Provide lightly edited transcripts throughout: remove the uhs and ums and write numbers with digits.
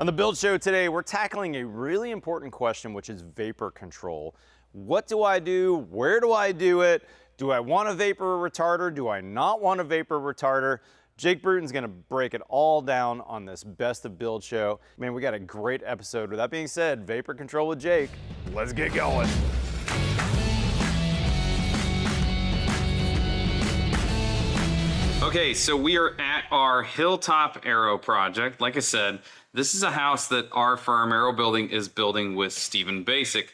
On the Build Show today, we're tackling a really important question, which is vapor control. What do I do? Where do I do it? Do I want a vapor retarder? Do I not want a vapor retarder? Jake Bruton's gonna break it all down on this Best of Build Show. Man, we got a great episode. With that being said, vapor control with Jake. Let's get going. Okay, so we are at our Hilltop Arrow Project. Like I said, this is a house that our firm, Arrow Building, is building with Stephen Basic.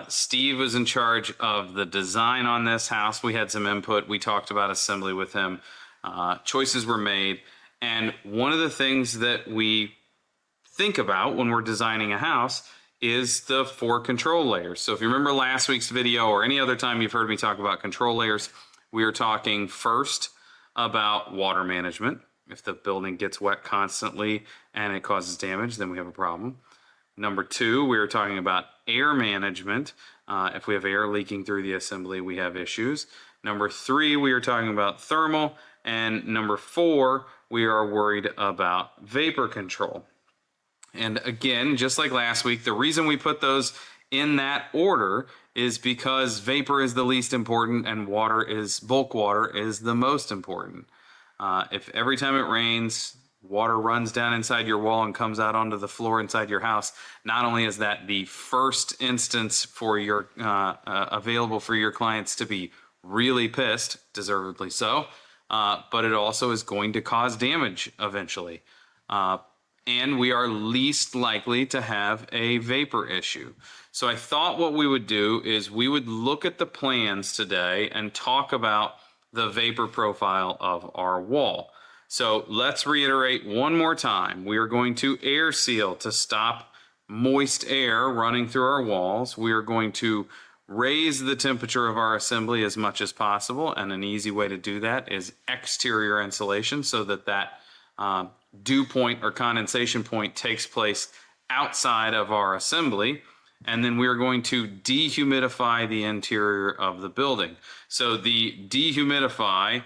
Steve was in charge of the design on this house. We had some input. We talked about assembly with him. Choices were made. And one of the things that we think about when we're designing a house is the 4 control layers. So if you remember last week's video or any other time you've heard me talk about control layers, we are talking first about water management. If the building gets wet constantly and it causes damage, then we have a problem. Number 2, we are talking about air management. If we have air leaking through the assembly, we have issues. Number 3, we are talking about thermal. And number 4, we are worried about vapor control. And again, just like last week, the reason we put those in that order is because vapor is the least important and bulk water is the most important. If every time it rains, water runs down inside your wall and comes out onto the floor inside your house, not only is that the first instance for your available for your clients to be really pissed, deservedly so, but it also is going to cause damage eventually. And we are least likely to have a vapor issue. So I thought what we would do is we would look at the plans today and talk about the vapor profile of our wall. So let's reiterate one more time. We are going to air seal to stop moist air running through our walls. We are going to raise the temperature of our assembly as much as possible, and an easy way to do that is exterior insulation so that dew point or condensation point takes place outside of our assembly. And then we are going to dehumidify the interior of the building. So the dehumidify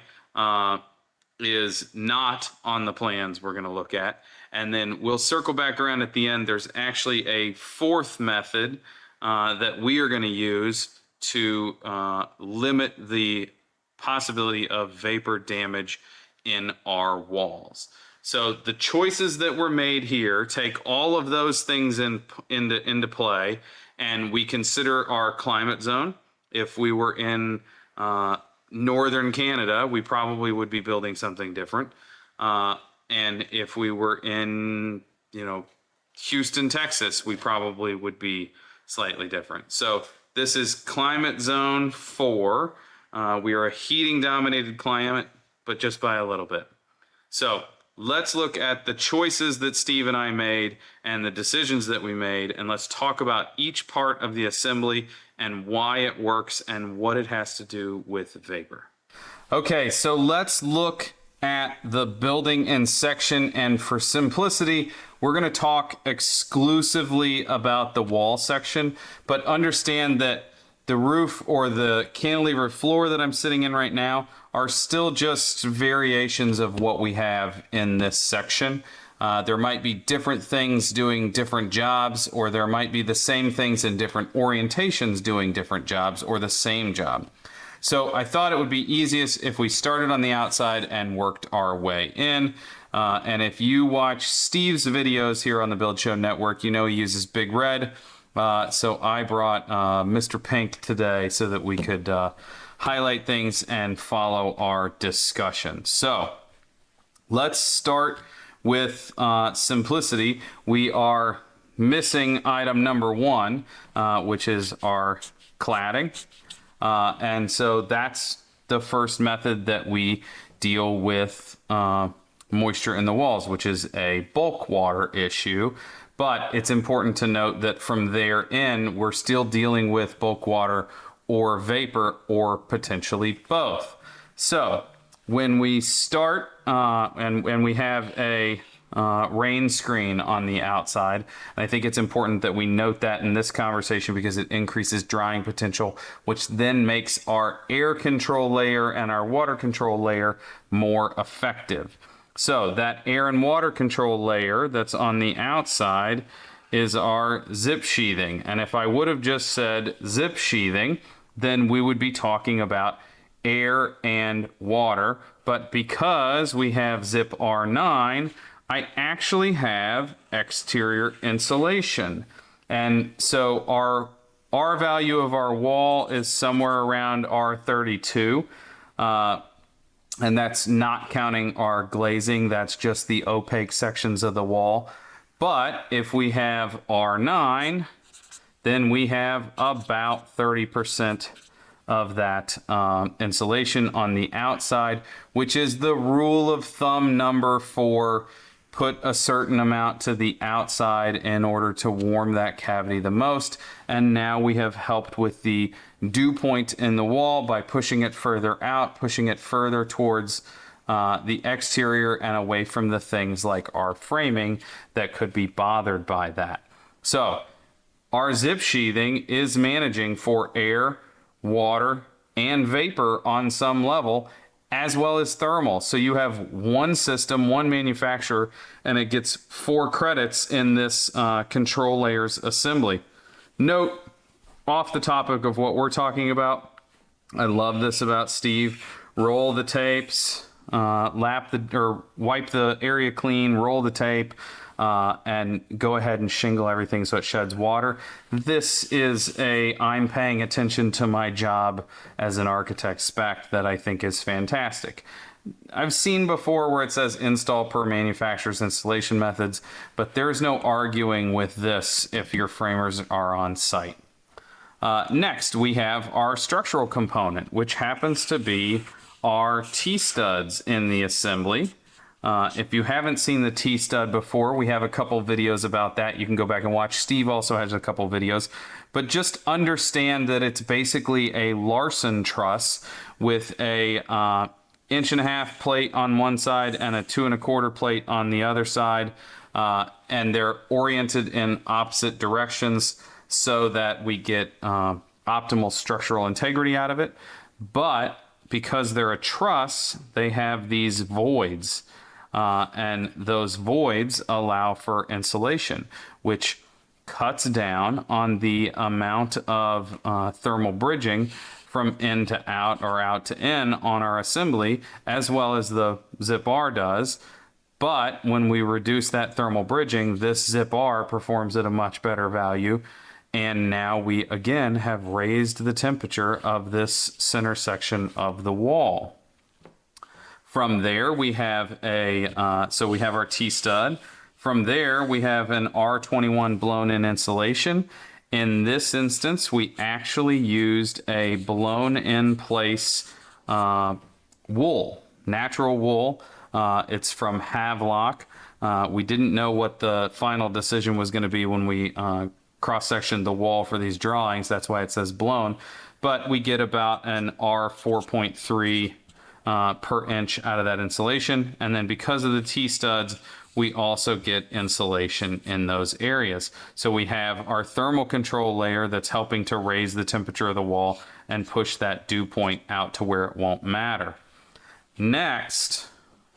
is not on the plans we're going to look at. And then we'll circle back around at the end. There's actually a 4th method that we are going to use to limit the possibility of vapor damage in our walls. So the choices that were made here take all of those things into play, and we consider our climate zone. If we were in northern Canada, we probably would be building something different. And if we were in, Houston, Texas, we probably would be slightly different. So this is climate zone 4. We are a heating dominated climate, but just by a little bit. So let's look at the choices that Steve and I made and the decisions that we made, and let's talk about each part of the assembly and why it works and what it has to do with vapor. Okay, so let's look at the building in section, and for simplicity, we're going to talk exclusively about the wall section, but understand that the roof or the cantilever floor that I'm sitting in right now are still just variations of what we have in this section. There might be different things doing different jobs, or there might be the same things in different orientations doing different jobs or the same job. So I thought it would be easiest if we started on the outside and worked our way in. And if you watch Steve's videos here on the Build Show Network, you know he uses Big Red. So I brought Mr. Pink today so that we could highlight things and follow our discussion. So let's start with simplicity. We are missing item number 1, which is our cladding. And so that's the first method that we deal with moisture in the walls, which is a bulk water issue. But it's important to note that from there in, we're still dealing with bulk water or vapor or potentially both. So when we start and we have a rain screen on the outside, and I think it's important that we note that in this conversation because it increases drying potential, which then makes our air control layer and our water control layer more effective. So that air and water control layer that's on the outside is our zip sheathing. And if I would have just said zip sheathing, then we would be talking about air and water. But because we have zip R9, I actually have exterior insulation. And so our R value of our wall is somewhere around R32. And that's not counting our glazing. That's just the opaque sections of the wall. But if we have R9, then we have about 30% of that insulation on the outside, which is the rule of thumb number for put a certain amount to the outside in order to warm that cavity the most. And now we have helped with the dew point in the wall by pushing it further out, pushing it further towards the exterior and away from the things like our framing that could be bothered by that. So our zip sheathing is managing for air, water, and vapor on some level, as well as thermal. So you have one system, one manufacturer, and it gets 4 credits in this control layers assembly. Note, off the topic of what we're talking about, I love this about Steve. Roll the tapes, wipe the area clean, roll the tape, and go ahead and shingle everything so it sheds water. This is I'm paying attention to my job as an architect spec that I think is fantastic. I've seen before where it says install per manufacturer's installation methods, but there's no arguing with this if your framers are on site. Next, we have our structural component, which happens to be our T-studs in the assembly. If you haven't seen the T-stud before, we have a couple videos about that. You can go back and watch. Steve also has a couple videos. But just understand that it's basically a Larson truss with a 1.5-inch plate on one side and a 2.25 plate on the other side. And they're oriented in opposite directions so that we get optimal structural integrity out of it. But because they're a truss, they have these voids. And those voids allow for insulation, which cuts down on the amount of thermal bridging from in to out or out to in on our assembly, as well as the zip R does. But when we reduce that thermal bridging, this zip R performs at a much better value. And now we again have raised the temperature of this center section of the wall. From there, we have we have our T-stud. From there, we have an R21 blown-in insulation. In this instance, we actually used a blown-in-place wool, natural wool. It's from Havelock. We didn't know what the final decision was going to be when we cross-sectioned the wall for these drawings. That's why it says blown. But we get about an R4.3 per inch out of that insulation. And then because of the T-studs, we also get insulation in those areas. So we have our thermal control layer that's helping to raise the temperature of the wall and push that dew point out to where it won't matter. Next,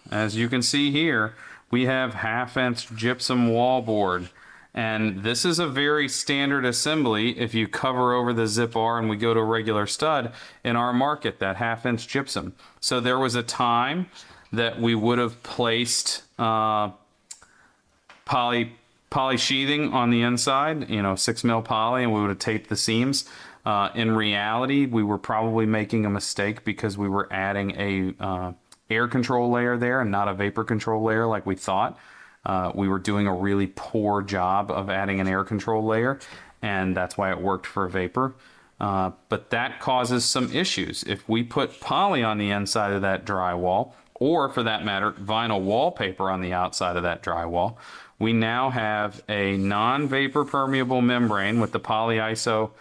as you can see here, we have 1/2-inch gypsum wallboard. And this is a very standard assembly if you cover over the zip R and we go to a regular stud in our market, that 1/2-inch gypsum. So there was a time that we would have placed poly sheathing on the inside, 6 mil poly, and we would have taped the seams. In reality, we were probably making a mistake because we were adding a air control layer there and not a vapor control layer like we thought. We were doing a really poor job of adding an air control layer, and that's why it worked for vapor. But that causes some issues. If we put poly on the inside of that drywall, or for that matter, vinyl wallpaper on the outside of that drywall, we now have a non-vapor permeable membrane with the polyiso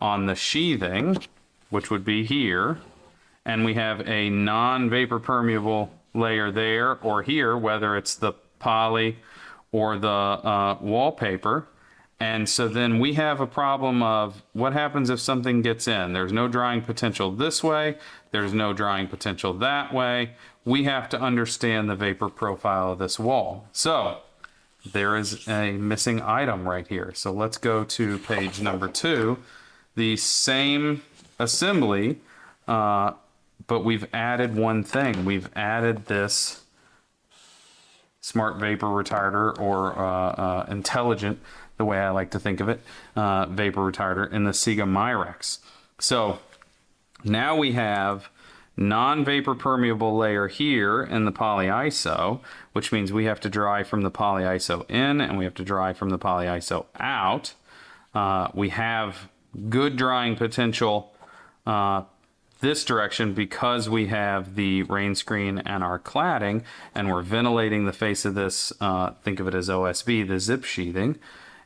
on the sheathing, which would be here, and we have a non-vapor permeable layer there or here, whether it's the poly or the wallpaper. And so then we have a problem of what happens if something gets in. There's no drying potential this way. There's no drying potential that way. We have to understand the vapor profile of this wall. So there is a missing item right here. So let's go to page number 2. The same assembly, but we've added one thing. We've added this smart vapor retarder, or intelligent, the way I like to think of it, vapor retarder in the Siga Myrex. So now we have non-vapor permeable layer here in the polyiso, which means we have to dry from the polyiso in and we have to dry from the polyiso out. We have good drying potential this direction because we have the rain screen and our cladding, and we're ventilating the face of this, think of it as OSB, the zip sheathing.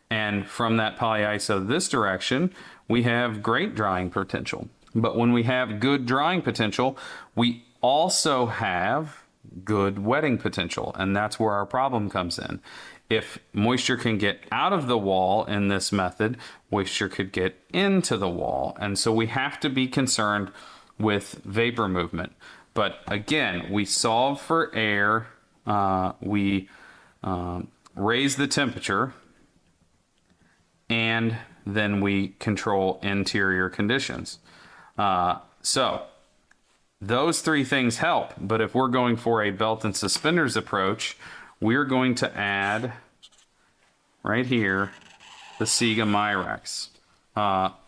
And from that polyiso this direction, we have great drying potential. But when we have good drying potential, we also have good wetting potential, and that's where our problem comes in. If moisture can get out of the wall in this method, moisture could get into the wall. And so we have to be concerned with vapor movement. But again, we solve for air, we raise the temperature, and then we control interior conditions. So those three things help, but if we're going for a belt and suspenders approach, we're going to add right here the Siga Myrex.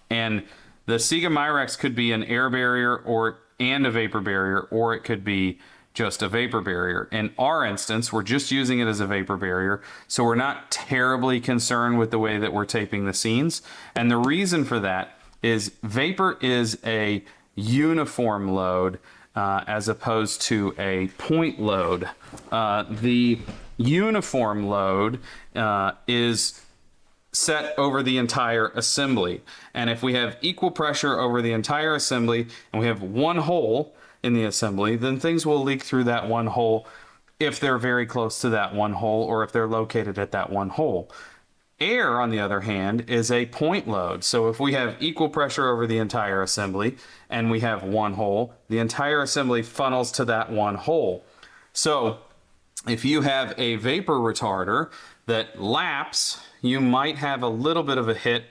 And the Siga Myrex could be an air barrier and a vapor barrier, or it could be just a vapor barrier. In our instance, we're just using it as a vapor barrier, so we're not terribly concerned with the way that we're taping the seams. And the reason for that is vapor is a uniform load as opposed to a point load. The uniform load is set over the entire assembly. And if we have equal pressure over the entire assembly and we have one hole in the assembly, then things will leak through that one hole if they're very close to that one hole or if they're located at that one hole. Air, on the other hand, is a point load. So if we have equal pressure over the entire assembly and we have one hole, the entire assembly funnels to that one hole. So if you have a vapor retarder that laps, you might have a little bit of a hit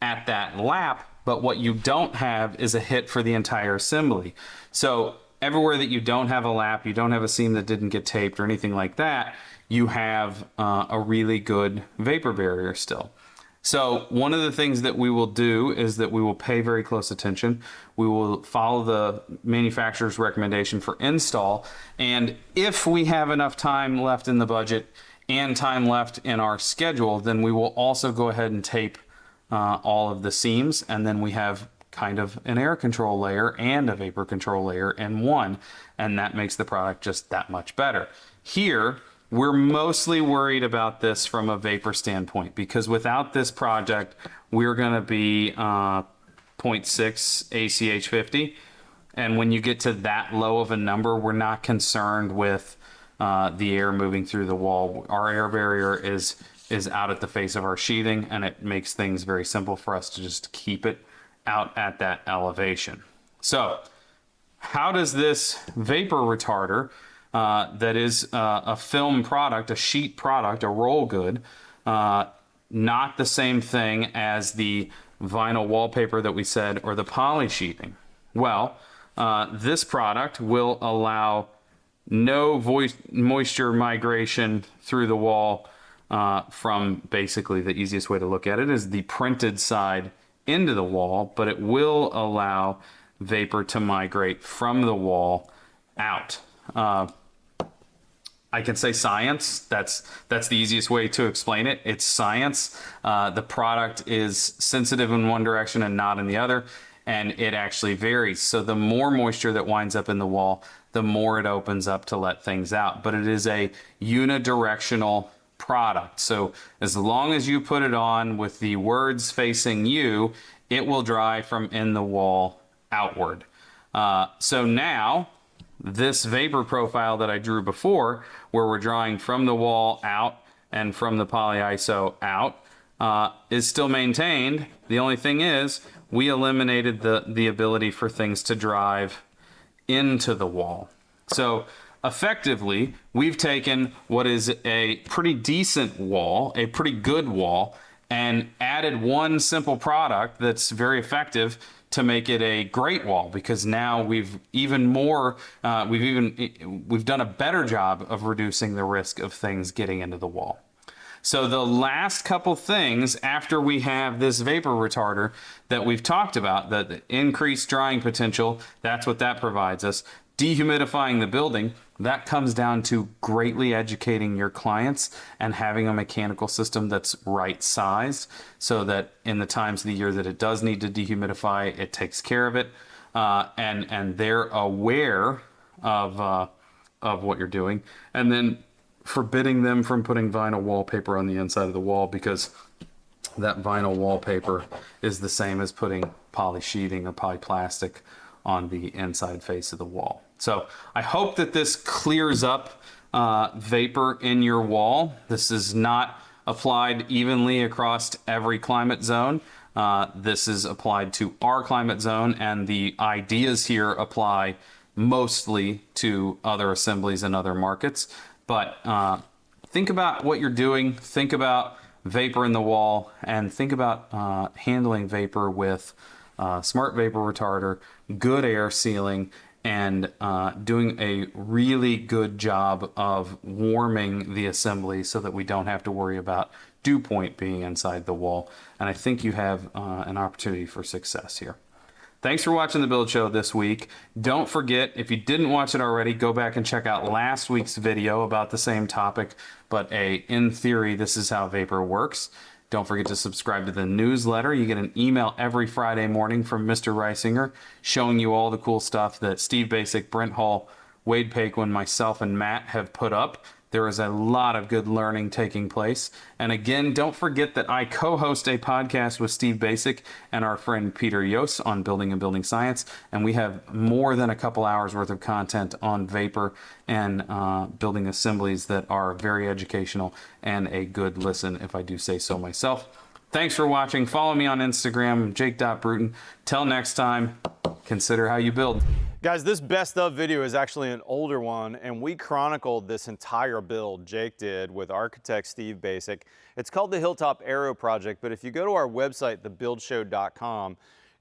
at that lap, but what you don't have is a hit for the entire assembly. So everywhere that you don't have a lap, you don't have a seam that didn't get taped or anything like that, you have a really good vapor barrier still. So one of the things that we will do is that we will pay very close attention. We will follow the manufacturer's recommendation for install. And if we have enough time left in the budget and time left in our schedule, then we will also go ahead and tape all of the seams. And then we have kind of an air control layer and a vapor control layer in one. And that makes the product just that much better. Here, we're mostly worried about this from a vapor standpoint, because without this project, we're going to be 0.6 ACH50. And when you get to that low of a number, we're not concerned with the air moving through the wall. Our air barrier is out at the face of our sheathing, and it makes things very simple for us to just keep it out at that elevation. So how does this vapor retarder that is a film product, a sheet product, a roll good, not the same thing as the vinyl wallpaper that we said, or the poly sheeting? Well, this product will allow no moisture migration through the wall from, basically the easiest way to look at it is the printed side into the wall, but it will allow vapor to migrate from the wall out. I can say science. That's the easiest way to explain it. It's science. The product is sensitive in one direction and not in the other, and it actually varies. So the more moisture that winds up in the wall, the more it opens up to let things out. But it is a unidirectional product. So as long as you put it on with the words facing you, it will dry from in the wall outward. So now, this vapor profile that I drew before, where we're drawing from the wall out and from the polyiso out, is still maintained. The only thing is we eliminated the ability for things to drive into the wall. So effectively, we've taken what is a pretty decent wall, a pretty good wall, and added one simple product that's very effective to make it a great wall, because now we've done a better job of reducing the risk of things getting into the wall. So the last couple things after we have this vapor retarder that we've talked about, the increased drying potential, that's what that provides us. Dehumidifying the building, that comes down to greatly educating your clients and having a mechanical system that's right sized, so that in the times of the year that it does need to dehumidify, it takes care of it, and they're aware of what you're doing. And then forbidding them from putting vinyl wallpaper on the inside of the wall, because that vinyl wallpaper is the same as putting poly sheeting or polyplastic on the inside face of the wall. So I hope that this clears up vapor in your wall. This is not applied evenly across every climate zone. This is applied to our climate zone, and the ideas here apply mostly to other assemblies and other markets. But think about what you're doing, think about vapor in the wall, and think about handling vapor with smart vapor retarder, good air sealing, and doing a really good job of warming the assembly so that we don't have to worry about dew point being inside the wall. And I think you have an opportunity for success here. Thanks for watching the Build Show this week. Don't forget, if you didn't watch it already, go back and check out last week's video about the same topic, but in theory, this is how vapor works. Don't forget to subscribe to the newsletter. You get an email every Friday morning from Mr. Reisinger showing you all the cool stuff that Steve Basic, Brent Hall, Wade Paquin, myself, and Matt have put up. There is a lot of good learning taking place. And again, don't forget that I co-host a podcast with Steve Basic and our friend Peter Yost on building and building science. And we have more than a couple hours worth of content on vapor and building assemblies that are very educational and a good listen, if I do say so myself. Thanks for watching. Follow me on Instagram, jake.bruton. Till next time, consider how you build. Guys, this best of video is actually an older one, and we chronicled this entire build Jake did with architect Steve Basic. It's called the Hilltop Arrow Project, but if you go to our website, thebuildshow.com,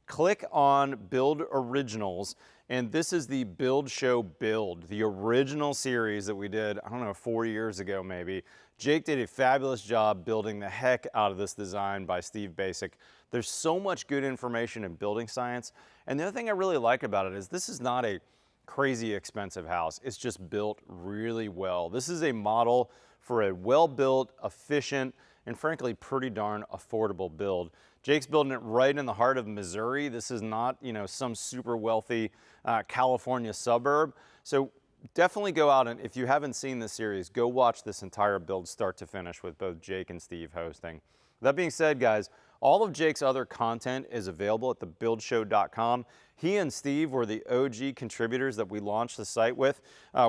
click on Build Originals, and this is the Build Show Build, the original series that we did, I don't know, 4 years ago maybe. Jake did a fabulous job building the heck out of this design by Steve Basic. There's so much good information in building science. And the other thing I really like about it is this is not a crazy expensive house. It's just built really well. This is a model for a well-built, efficient, and frankly, pretty darn affordable build. Jake's building it right in the heart of Missouri. This is not, you know, some super wealthy California suburb. So definitely go out, and if you haven't seen this series, go watch this entire build start to finish with both Jake and Steve hosting. That being said, guys, all of Jake's other content is available at thebuildshow.com. He and Steve were the OG contributors that we launched the site with.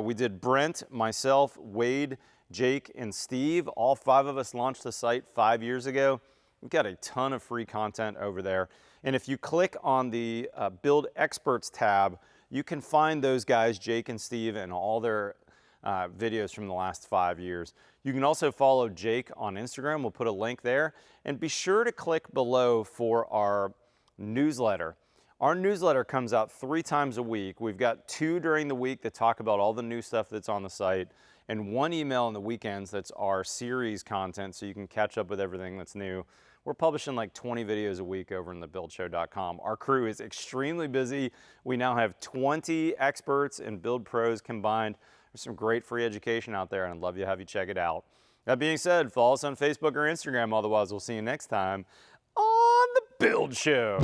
We did Brent, myself, Wade, Jake, and Steve. All 5 of us launched the site 5 years ago. We've got a ton of free content over there. And if you click on the Build Experts tab, you can find those guys, Jake and Steve, and all their videos from the last 5 years. You can also follow Jake on Instagram. We'll put a link there. And be sure to click below for our newsletter. Our newsletter comes out 3 times a week. We've got 2 during the week that talk about all the new stuff that's on the site, and 1 email on the weekends that's our series content, so you can catch up with everything that's new. We're publishing like 20 videos a week over in thebuildshow.com. Our crew is extremely busy. We now have 20 experts and build pros combined. There's some great free education out there, and I'd love to have you check it out. That being said, follow us on Facebook or Instagram. Otherwise, we'll see you next time on The Build Show.